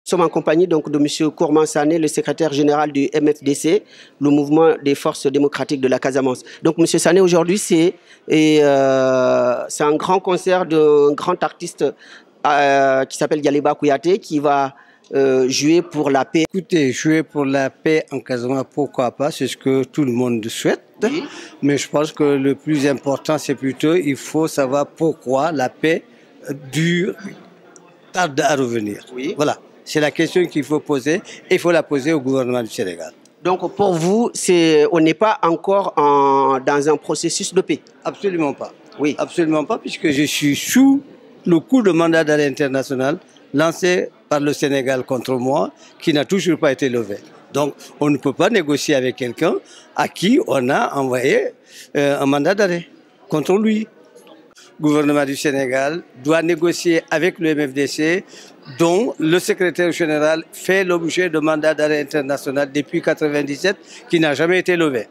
Nous sommes en compagnie donc, de M. Kourman Sané, le secrétaire général du MFDC, le mouvement des forces démocratiques de la Casamance. Donc M. Sané, aujourd'hui, c'est un grand concert d'un grand artiste qui s'appelle Yaleba Kouyaté, qui va jouer pour la paix. Écoutez, jouer pour la paix en Casamance, pourquoi pas, c'est ce que tout le monde souhaite. Oui. Mais je pense que le plus important, c'est plutôt, il faut savoir pourquoi la paix dure, tarde à revenir. Oui. Voilà. C'est la question qu'il faut poser et il faut la poser au gouvernement du Sénégal. Donc pour vous, on n'est pas encore dans un processus de paix? Absolument pas. Oui. Absolument pas, puisque je suis sous le coup de mandat d'arrêt international lancé par le Sénégal contre moi, qui n'a toujours pas été levé. Donc on ne peut pas négocier avec quelqu'un à qui on a envoyé un mandat d'arrêt contre lui. Le gouvernement du Sénégal doit négocier avec le MFDC, dont le secrétaire général fait l'objet de mandat d'arrêt international depuis 1997, qui n'a jamais été levé.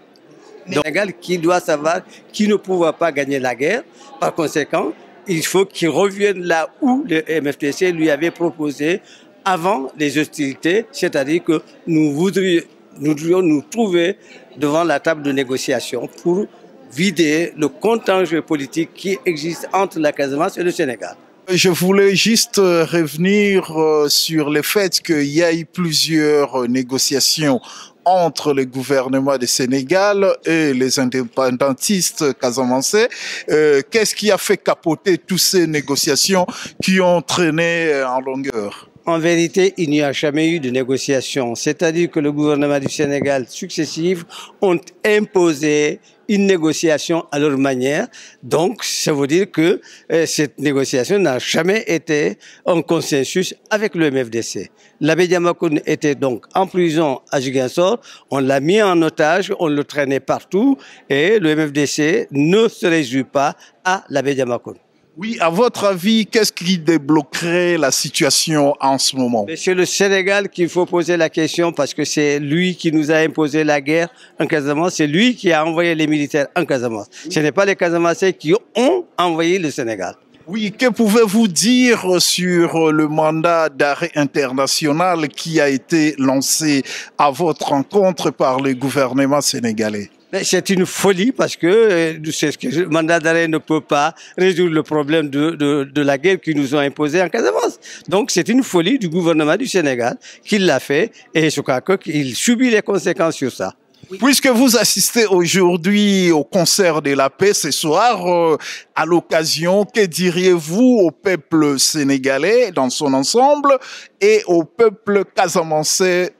Donc, le Sénégal qui doit savoir qu'il ne pourra pas gagner la guerre. Par conséquent, il faut qu'il revienne là où le MFDC lui avait proposé avant les hostilités, c'est-à-dire que nous voudrions nous trouver devant la table de négociation pour vider le contentieux politique qui existe entre la Casamance et le Sénégal. Je voulais juste revenir sur le fait qu'il y a eu plusieurs négociations entre le gouvernement du Sénégal et les indépendantistes casamançais. Qu'est-ce qui a fait capoter toutes ces négociations qui ont traîné en longueur? En vérité, il n'y a jamais eu de négociation. C'est-à-dire que le gouvernement du Sénégal successif ont imposé une négociation à leur manière. Donc, ça veut dire que cette négociation n'a jamais été en consensus avec le MFDC. L'abbé Diamacoune était donc en prison à Ziguinchor. On l'a mis en otage, on le traînait partout et le MFDC ne se résout pas à l'abbé Diamacoune. Oui, à votre avis, qu'est-ce qui débloquerait la situation en ce moment? C'est le Sénégal qu'il faut poser la question parce que c'est lui qui nous a imposé la guerre en Casamance. C'est lui qui a envoyé les militaires en Casamance. Ce n'est pas les Casamancais qui ont envoyé le Sénégal. Oui, que pouvez-vous dire sur le mandat d'arrêt international qui a été lancé à votre rencontre par le gouvernement sénégalais? C'est une folie parce que le mandat d'arrêt ne peut pas résoudre le problème de la guerre qu'ils nous ont imposée en Casamance. Donc c'est une folie du gouvernement du Sénégal qui l'a fait et je crois qu'il subit les conséquences sur ça. Puisque vous assistez aujourd'hui au concert de la paix ce soir, à l'occasion, que diriez-vous au peuple sénégalais dans son ensemble et au peuple casamançais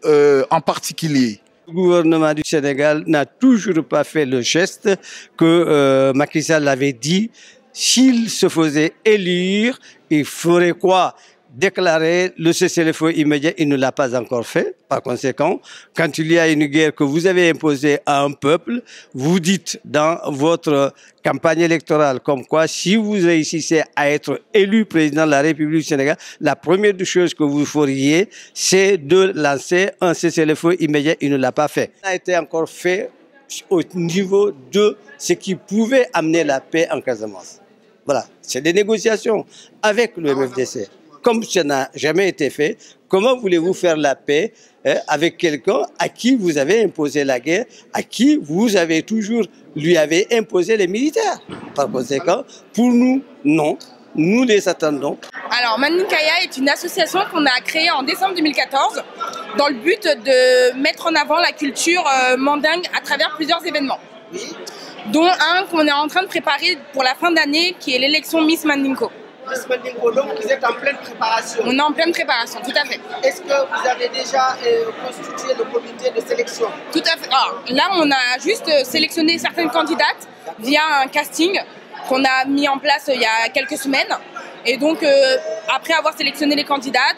en particulier? Le gouvernement du Sénégal n'a toujours pas fait le geste que Macky Sall avait dit. S'il se faisait élire, il ferait quoi? Déclarer le cessez-le-feu immédiat, il ne l'a pas encore fait. Par conséquent, quand il y a une guerre que vous avez imposée à un peuple, vous dites dans votre campagne électorale comme quoi si vous réussissez à être élu président de la République du Sénégal, la première des choses que vous feriez, c'est de lancer un cessez-le-feu immédiat. Il ne l'a pas fait. Ça a été encore fait au niveau de ce qui pouvait amener la paix en Casamance. Voilà, c'est des négociations avec le MFDC. Comme ça n'a jamais été fait, comment voulez-vous faire la paix avec quelqu'un à qui vous avez imposé la guerre, à qui vous avez toujours lui avez imposé les militaires? Par conséquent, pour nous, non. Nous les attendons. Alors, Maninkaya est une association qu'on a créée en décembre 2014 dans le but de mettre en avant la culture mandingue à travers plusieurs événements. Oui. Dont un qu'on est en train de préparer pour la fin d'année qui est l'élection Miss Mandingo. Miss Mandingo, donc vous êtes en pleine préparation. On est en pleine préparation, tout à fait. Est-ce que vous avez déjà constitué le comité de sélection? Tout à fait. Alors, là, on a juste sélectionné certaines candidates via un casting qu'on a mis en place il y a quelques semaines. Et donc, après avoir sélectionné les candidates,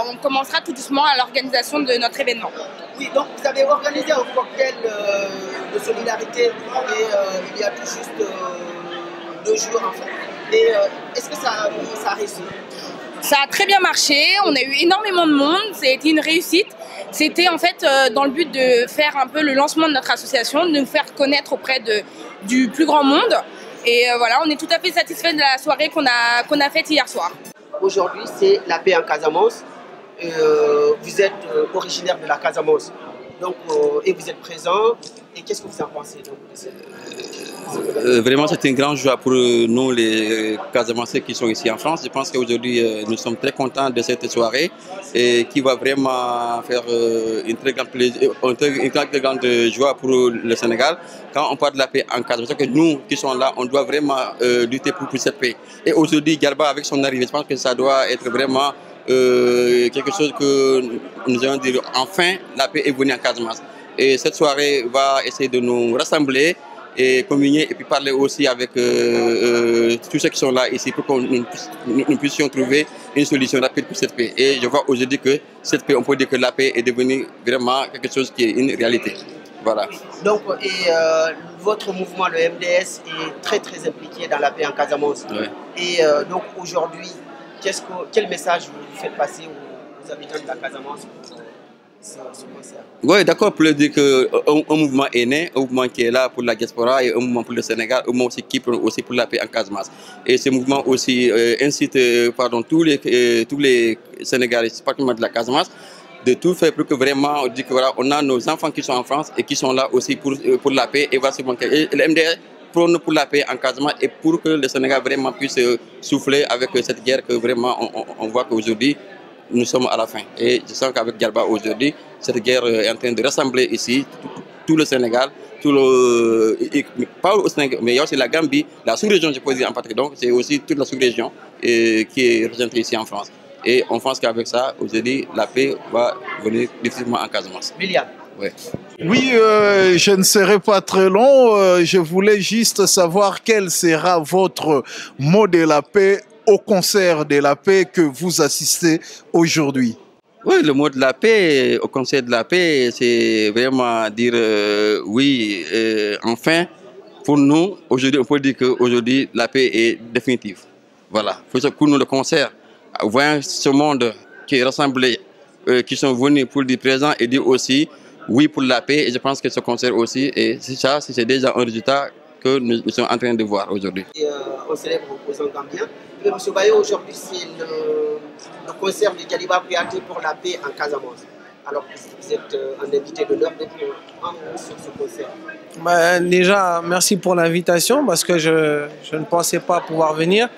on commencera tout doucement à l'organisation de notre événement. Oui, donc vous avez organisé un cocktail de solidarité et il y a tout juste 2 jours en fait. Et est-ce que ça a réussi? Ça a très bien marché, on a eu énormément de monde, c'était une réussite. C'était en fait dans le but de faire un peu le lancement de notre association, de nous faire connaître auprès du plus grand monde. Et voilà, on est tout à fait satisfait de la soirée qu'on a faite hier soir. Aujourd'hui, c'est la paix en Casamance. vous êtes originaire de la Casamance, donc, et vous êtes présent. Et qu'est-ce que vous en pensez donc, Vraiment, c'est une grande joie pour nous, les Casamancés qui sont ici en France. Je pense qu'aujourd'hui, nous sommes très contents de cette soirée et qui va vraiment faire une très grande joie pour le Sénégal. Quand on parle de la paix en Casamance, que nous qui sommes là, on doit vraiment lutter pour cette paix. Et aujourd'hui, Djaliba, avec son arrivée, je pense que ça doit être vraiment quelque chose que nous allons dire, enfin, la paix est venue en Casamance. Et cette soirée va essayer de nous rassembler et communier et puis parler aussi avec tous ceux qui sont là ici pour que nous puissions trouver une solution rapide pour cette paix. Et je vois aujourd'hui que cette paix, on peut dire que la paix est devenue vraiment quelque chose qui est une réalité. Voilà. Donc, votre mouvement, le MDS, est très impliqué dans la paix en Casamance. Ouais. Et donc aujourd'hui, quel message vous faites passer aux habitants de la Casamance pour ce concert? Oui, d'accord, pour dire qu'un mouvement est né, un mouvement qui est là pour la diaspora et un mouvement pour le Sénégal, un mouvement aussi qui prend aussi pour la paix en Casamance. Et ce mouvement aussi incite tous les Sénégalais, particulièrement de la Casamance, de tout faire pour que vraiment, on dit que voilà, on a nos enfants qui sont en France et qui sont là aussi pour la paix. Et voilà, et le MDS prône pour la paix en Casamance et pour que le Sénégal vraiment puisse souffler avec cette guerre que vraiment on voit qu'aujourd'hui, nous sommes à la fin. Et je sens qu'avec Djaliba aujourd'hui, cette guerre est en train de rassembler ici tout le Sénégal, pas au Sénégal, mais il y a aussi la Gambie, la sous-région, je peux dire en particulier. Donc c'est aussi toute la sous-région qui est représentée ici en France. Et on pense qu'avec ça, aujourd'hui, la paix va venir définitivement en Casamance. William. Ouais. Oui, je ne serai pas très long. Je voulais juste savoir quel sera votre mot de la paix au concert de la paix que vous assistez aujourd'hui. Oui, le mot de la paix, au concert de la paix, c'est vraiment dire oui, enfin, pour nous, aujourd'hui, on peut dire qu'aujourd'hui, la paix est définitive. Voilà. Pour nous, le concert, voyant ce monde qui est rassemblé, qui sont venus pour dire présent et dire aussi oui pour la paix. Et je pense que ce concert aussi, et c'est déjà un résultat que nous sommes en train de voir aujourd'hui. On célèbre l'opposant gambien. M. Bayo, aujourd'hui, c'est le concert de Djaliba Kouyaté pour la paix en Casamance. Alors, vous êtes un invité d'honneur d'être en haut sur ce concert. Déjà, merci pour l'invitation parce que je ne pensais pas pouvoir venir.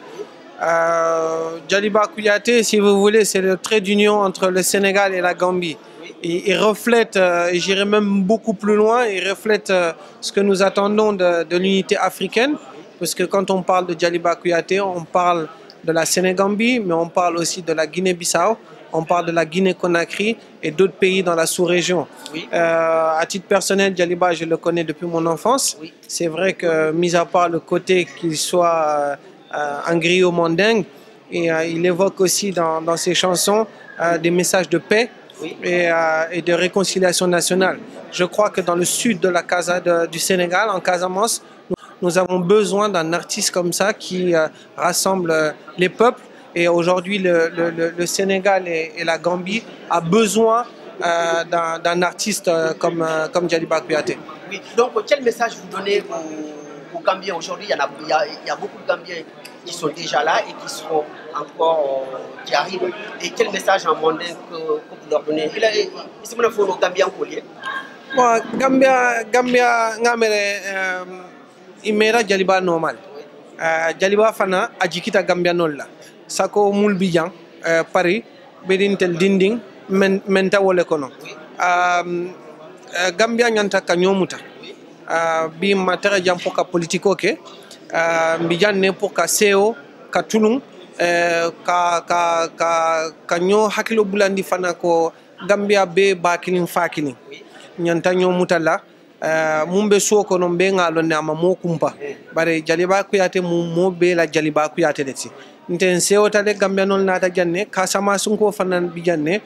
Djaliba Kouyaté, si vous voulez, c'est le trait d'union entre le Sénégal et la Gambie. Il reflète, et j'irai même beaucoup plus loin, il reflète ce que nous attendons de l'unité africaine. Parce que quand on parle de Djaliba Kouyaté, on parle de la Sénégambie, mais on parle aussi de la Guinée-Bissau, on parle de la Guinée-Conakry et d'autres pays dans la sous-région. Oui. À titre personnel, Djaliba, je le connais depuis mon enfance. Oui. C'est vrai que, mis à part le côté qu'il soit un griot mandingue, et il évoque aussi dans ses chansons des messages de paix. Oui. Et de réconciliation nationale. Je crois que dans le sud de du Sénégal, en Casamance, nous avons besoin d'un artiste comme ça qui rassemble les peuples. Et aujourd'hui, le Sénégal et la Gambie a besoin d'un artiste comme Djaliba Kouyaté. Oui, donc quel message vous donnez aux Gambiens aujourd'hui? Il y a beaucoup de Gambiens qui sont déjà là et qui seront encore qui arrivent. Et quel message en mandin que vous leur donnez? Il se faut nos Gambiens collier. Bon, Gambia ngamere imera Djaliba normal. Djaliba fana ajikita Gambia nolla. Sako mulbijan Paris bedintel dinding menta wole kono. Gambia nyanta kanyomuta. Bi matara jampo ka politiko ke. Mbijan ne pour ka seo ka tulung ka nyo hakilo bulandi fana ko Gambia be bakilin fakilin nyanta nyo mutala mumbe soko no be ngalo ne ama mokumpa bare Djaliba Kouyaté mo be la Djaliba Kouyaté leti nten seo tale Gambia non nata janne kasama sunko fanan bi janne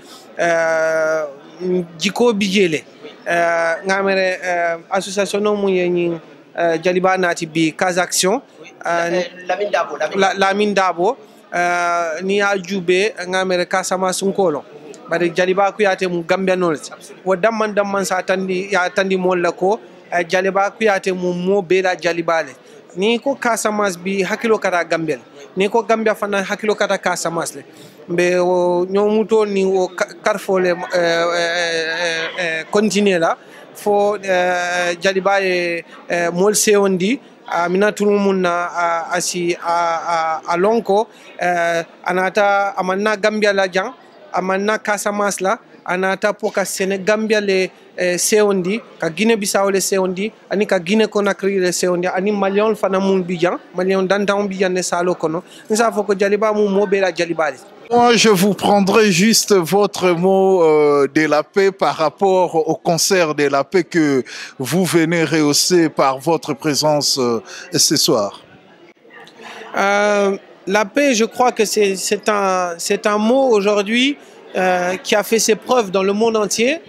jiko bijele ngamere association no mu yenyi Djaliba nati bi Kazaction Lamine Dabo ni ajube ngamere kasama sunkolo bare Djaliba Kouyaté mu Gambia nolti wo damman sa tandi molla ko Djaliba Kouyaté mu mo bela Djalibale ni ko Casamance bi hakilo kata Gambia ni ko Gambia fana hakilo kata Casamance le mbe o ñomuto ni o karfole continue la fo Jaliba mol sewondi minatul munna asi a lonko anata amanna Gambia la jang amanna Casamance la anata poka Sénégambia le sewondi ka Guinée Bissau le sewondi ani ka Guinée Conakry le sewondi ani Malion fana mun bijan Malion dantan bijan ne salo kono nsa foko Jaliba mu mobela Jaliba. Moi, je vous prendrai juste votre mot de la paix par rapport au concert de la paix que vous venez rehausser par votre présence ce soir. La paix, je crois que c'est un mot aujourd'hui qui a fait ses preuves dans le monde entier.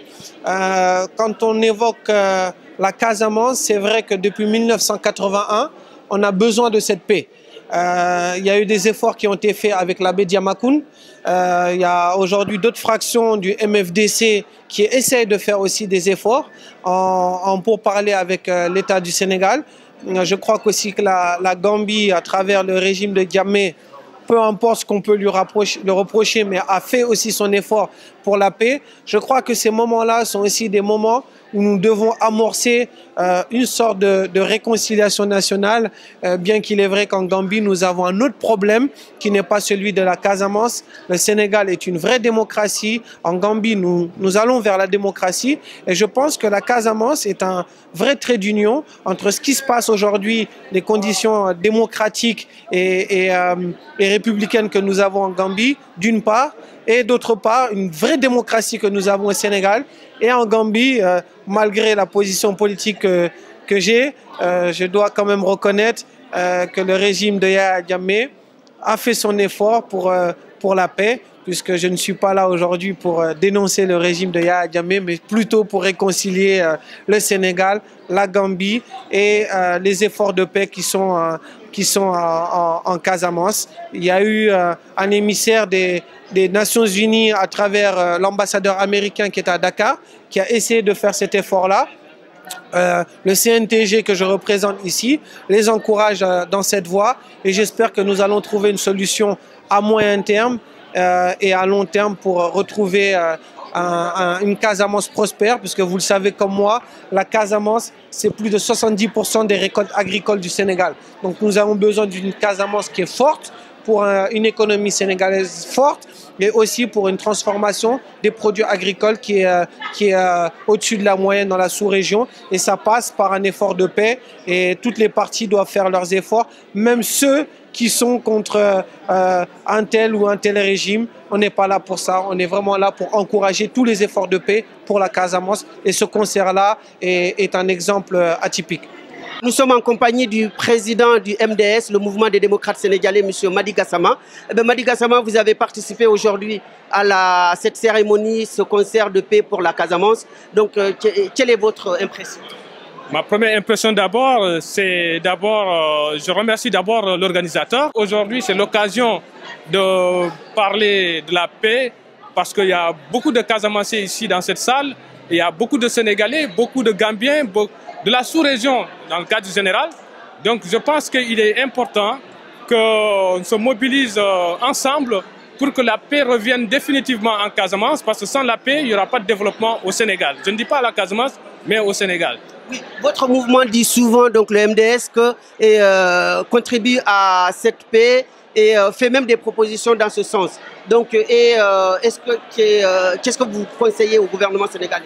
Quand on évoque la Casamance, c'est vrai que depuis 1981, on a besoin de cette paix. Il y a eu des efforts qui ont été faits avec l'abbé Diamacoune. Il y a aujourd'hui d'autres fractions du MFDC qui essayent de faire aussi des efforts pour parler avec l'État du Sénégal. Je crois qu'aussi que la Gambie, à travers le régime de Diamé, peu importe ce qu'on peut lui reprocher, mais a fait aussi son effort pour la paix. Je crois que ces moments-là sont aussi des moments où nous devons amorcer une sorte de réconciliation nationale, bien qu'il est vrai qu'en Gambie, nous avons un autre problème qui n'est pas celui de la Casamance. Le Sénégal est une vraie démocratie. En Gambie, nous allons vers la démocratie. Et je pense que la Casamance est un vrai trait d'union entre ce qui se passe aujourd'hui, les conditions démocratiques et républicaines que nous avons en Gambie, d'une part, et d'autre part, une vraie démocratie que nous avons au Sénégal. Et en Gambie, malgré la position politique que j'ai, je dois quand même reconnaître que le régime de Yahya Jammeh a fait son effort pour la paix, puisque je ne suis pas là aujourd'hui pour dénoncer le régime de Yahya Jammeh, mais plutôt pour réconcilier le Sénégal, la Gambie et les efforts de paix qui sont en Casamance. Il y a eu un émissaire des Nations Unies à travers l'ambassadeur américain qui est à Dakar, qui a essayé de faire cet effort-là. Le CNTG que je représente ici les encourage dans cette voie et j'espère que nous allons trouver une solution à moyen terme et à long terme pour retrouver une Casamance prospère, puisque vous le savez comme moi, la Casamance, c'est plus de 70% des récoltes agricoles du Sénégal. Donc nous avons besoin d'une Casamance qui est forte, pour une économie sénégalaise forte, mais aussi pour une transformation des produits agricoles qui est au-dessus de la moyenne dans la sous-région. Et ça passe par un effort de paix et toutes les parties doivent faire leurs efforts, même ceux qui sont contre un tel ou un tel régime. On n'est pas là pour ça, on est vraiment là pour encourager tous les efforts de paix pour la Casamance. Et ce concert-là est un exemple atypique. Nous sommes en compagnie du président du MDS, le mouvement des démocrates sénégalais, M. Madi Gassama. Madi Gassama, vous avez participé aujourd'hui à cette cérémonie, ce concert de paix pour la Casamance. Donc, quelle est votre impression? Ma première impression d'abord, je remercie d'abord l'organisateur. Aujourd'hui, c'est l'occasion de parler de la paix parce qu'il y a beaucoup de Casamancés ici dans cette salle. Il y a beaucoup de Sénégalais, beaucoup de Gambiens, de la sous-région dans le cadre général. Donc je pense qu'il est important qu'on se mobilise ensemble pour que la paix revienne définitivement en Casamance, parce que sans la paix, il n'y aura pas de développement au Sénégal. Je ne dis pas à la Casamance, mais au Sénégal. Oui, votre mouvement dit souvent, donc le MDS, que contribue à cette paix et fait même des propositions dans ce sens. Donc, qu'est-ce que vous conseillez au gouvernement sénégalais?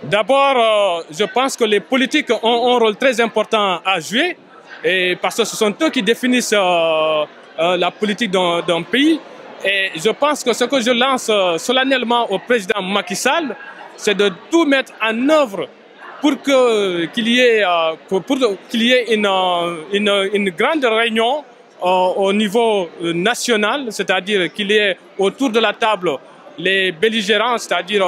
D'abord, je pense que les politiques ont un rôle très important à jouer, et parce que ce sont eux qui définissent la politique d'un pays. Et je pense que ce que je lance solennellement au président Macky Sall, c'est de tout mettre en œuvre pour qu'il y ait une grande réunion au niveau national, c'est-à-dire qu'il y ait autour de la table les belligérants, c'est-à-dire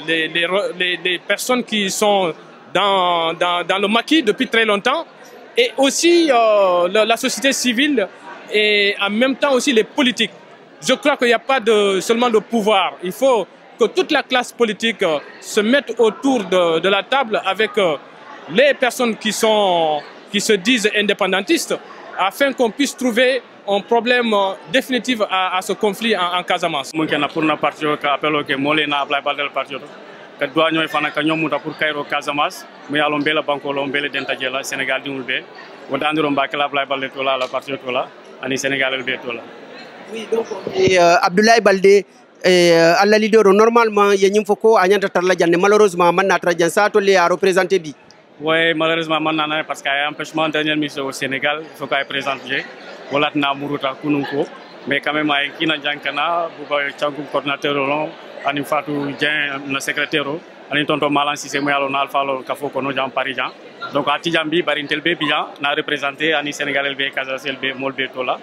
les personnes qui sont dans le maquis depuis très longtemps, et aussi la société civile, et en même temps aussi les politiques. Je crois qu'il n'y a pas seulement le pouvoir. Il faut que toute la classe politique se mette autour de la table avec les personnes qui se disent indépendantistes, afin qu'on puisse trouver un problème définitif à ce conflit en Casamance. Pour na parti que appelle que molé na Ablaye Baldé parti que doit ñoy fana ka ñom muta pour Cairo Casamance mu yalo mbela banko lo mbele dentaje la Sénégal dimul be wonda andiro mbake la Ablaye Baldé to la parti to la ani Sénégal be to la. Oui, donc Abdoulaye Baldé alla leader normalement yenyim foko anyanta tarla janne malheureusement man na trajan sa to le a représenter bi. Oui, malheureusement man parce qu'il y a un empêchement dernière mission au Sénégal, il faut qu'elle présente voilà na muruta kununko mais quand même ay kina jankana bu ba changum coordinateur long ani Fatou Dieng na secrétaire ani tonton Malan Cissé mo yalo na alfa lo kafo ko no jam parisien donc a Tidjambi barintel be bilan na représenté ani Sénégal be Casasel be Molbe tola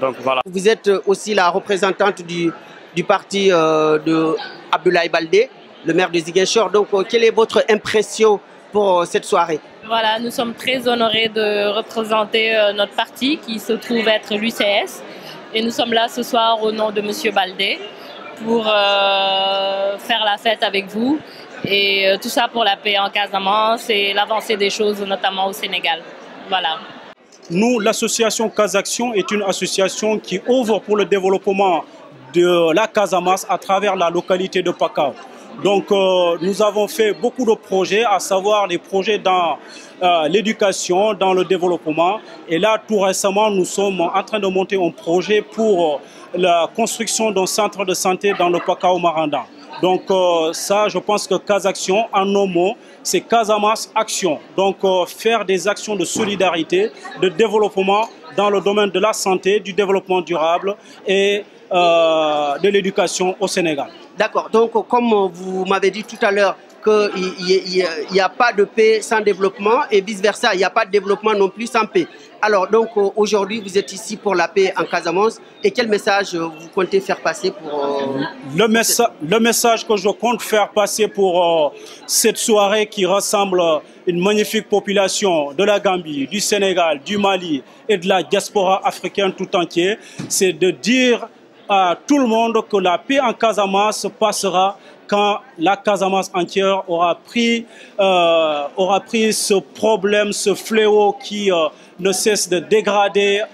donc voilà. Vous êtes aussi la représentante du parti de Abdoulaye Baldé, le maire de Ziguinchor. Donc quelle est votre impression pour cette soirée? Voilà, nous sommes très honorés de représenter notre parti qui se trouve être l'UCS et nous sommes là ce soir au nom de Monsieur Baldé pour faire la fête avec vous et tout ça pour la paix en Casamance et l'avancée des choses notamment au Sénégal. Voilà. Nous, l'association Casaction est une association qui ouvre pour le développement de la Casamance à travers la localité de Pakao. Donc nous avons fait beaucoup de projets, à savoir les projets dans l'éducation, dans le développement. Et là, tout récemment, nous sommes en train de monter un projet pour la construction d'un centre de santé dans le Pakao Maranda. Donc ça, je pense que Casaction, en nos mots, c'est Casamance Action. Donc faire des actions de solidarité, de développement dans le domaine de la santé, du développement durable et de l'éducation au Sénégal. D'accord, donc comme vous m'avez dit tout à l'heure qu'il n'y a pas de paix sans développement et vice-versa, il n'y a pas de développement non plus sans paix. Alors donc aujourd'hui vous êtes ici pour la paix en Casamance et quel message vous comptez faire passer pour... Le message que je compte faire passer pour cette soirée qui rassemble une magnifique population de la Gambie, du Sénégal, du Mali et de la diaspora africaine tout entière, c'est de dire à tout le monde que la paix en Casamance passera quand la Casamance entière aura pris ce problème, ce fléau qui ne cesse de dégrader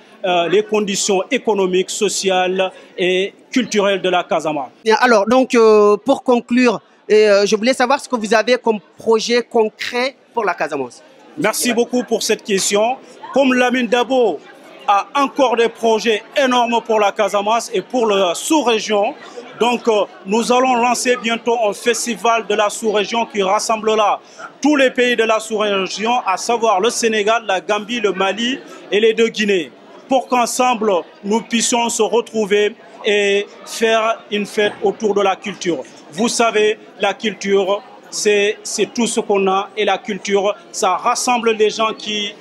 les conditions économiques, sociales et culturelles de la Casamance. Alors, donc, pour conclure, je voulais savoir ce que vous avez comme projet concret pour la Casamance. Merci beaucoup pour cette question. Comme Lamine Dabo a encore des projets énormes pour la Casamance et pour la sous-région. Donc nous allons lancer bientôt un festival de la sous-région qui rassemblera tous les pays de la sous-région, à savoir le Sénégal, la Gambie, le Mali et les deux Guinées, pour qu'ensemble nous puissions se retrouver et faire une fête autour de la culture. Vous savez, la culture, c'est tout ce qu'on a, et la culture, ça rassemble les gens qui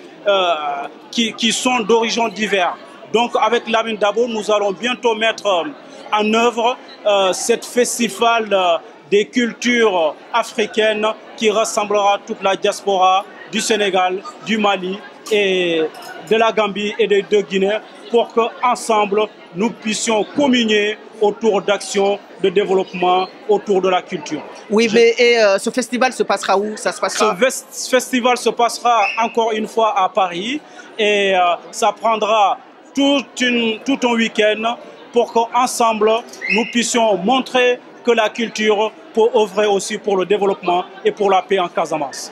sont d'origines diverses. Donc avec Lamine Dabo, nous allons bientôt mettre en œuvre cette festival des cultures africaines qui rassemblera toute la diaspora du Sénégal, du Mali et de la Gambie et des deux Guinées pour qu'ensemble nous puissions communier autour d'actions de développement autour de la culture. Oui, mais ce festival se passera où? Ça se passera... Ce festival se passera encore une fois à Paris et ça prendra tout un week-end pour qu'ensemble nous puissions montrer que la culture peut œuvrer aussi pour le développement et pour la paix en Casamance.